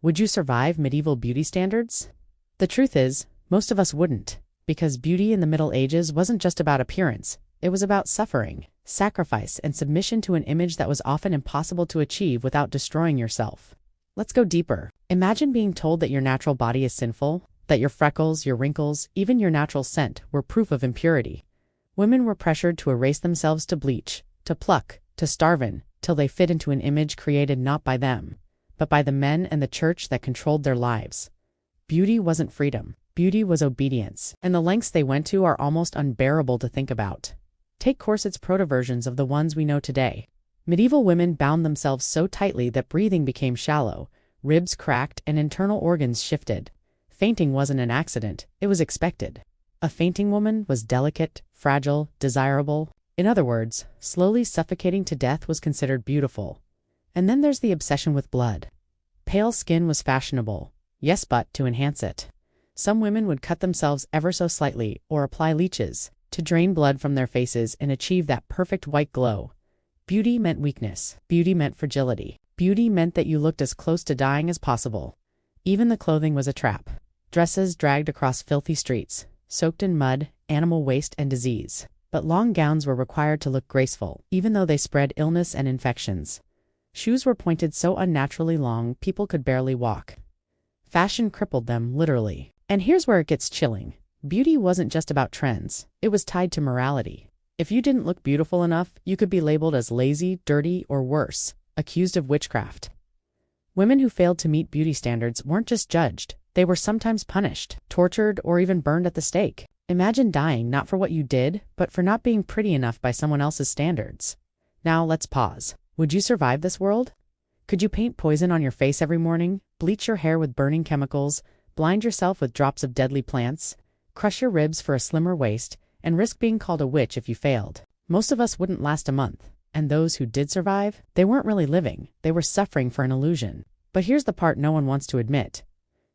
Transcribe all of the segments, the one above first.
Would you survive medieval beauty standards? The truth is, most of us wouldn't, because beauty in the Middle Ages wasn't just about appearance, it was about suffering, sacrifice, and submission to an image that was often impossible to achieve without destroying yourself. Let's go deeper. Imagine being told that your natural body is sinful, that your freckles, your wrinkles, even your natural scent were proof of impurity. Women were pressured to erase themselves, to bleach, to pluck, to starve in, till they fit into an image created not by them, but by the men and the church that controlled their lives. Beauty wasn't freedom. Beauty was obedience, and the lengths they went to are almost unbearable to think about. Take corsets proto-versions of the ones we know today. Medieval women bound themselves so tightly that breathing became shallow, ribs cracked, and internal organs shifted. Fainting wasn't an accident, it was expected. A fainting woman was delicate, fragile, desirable. In other words, slowly suffocating to death was considered beautiful. And then there's the obsession with blood. Pale skin was fashionable. Yes, but to enhance it. Some women would cut themselves ever so slightly or apply leeches to drain blood from their faces and achieve that perfect white glow. Beauty meant weakness. Beauty meant fragility. Beauty meant that you looked as close to dying as possible. Even the clothing was a trap. Dresses dragged across filthy streets, soaked in mud, animal waste, and disease. But long gowns were required to look graceful, even though they spread illness and infections. Shoes were pointed so unnaturally long people could barely walk. Fashion crippled them, literally. And here's where it gets chilling. Beauty wasn't just about trends. It was tied to morality. If you didn't look beautiful enough, you could be labeled as lazy, dirty, or worse, accused of witchcraft. Women who failed to meet beauty standards weren't just judged. They were sometimes punished, tortured, or even burned at the stake. Imagine dying not for what you did, but for not being pretty enough by someone else's standards. Now let's pause. Would you survive this world? Could you paint poison on your face every morning, bleach your hair with burning chemicals, blind yourself with drops of deadly plants, crush your ribs for a slimmer waist, and risk being called a witch if you failed? Most of us wouldn't last a month, and those who did survive, they weren't really living, they were suffering for an illusion. But here's the part no one wants to admit.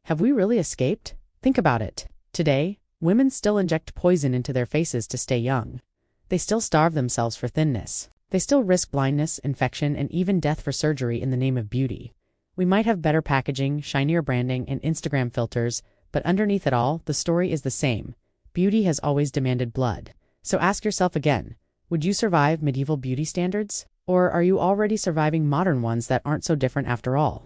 Have we really escaped? Think about it. Today, women still inject poison into their faces to stay young. They still starve themselves for thinness. They still risk blindness, infection, and even death for surgery in the name of beauty. We might have better packaging, shinier branding, and Instagram filters, but underneath it all, the story is the same. Beauty has always demanded blood. So ask yourself again, would you survive medieval beauty standards? Or are you already surviving modern ones that aren't so different after all?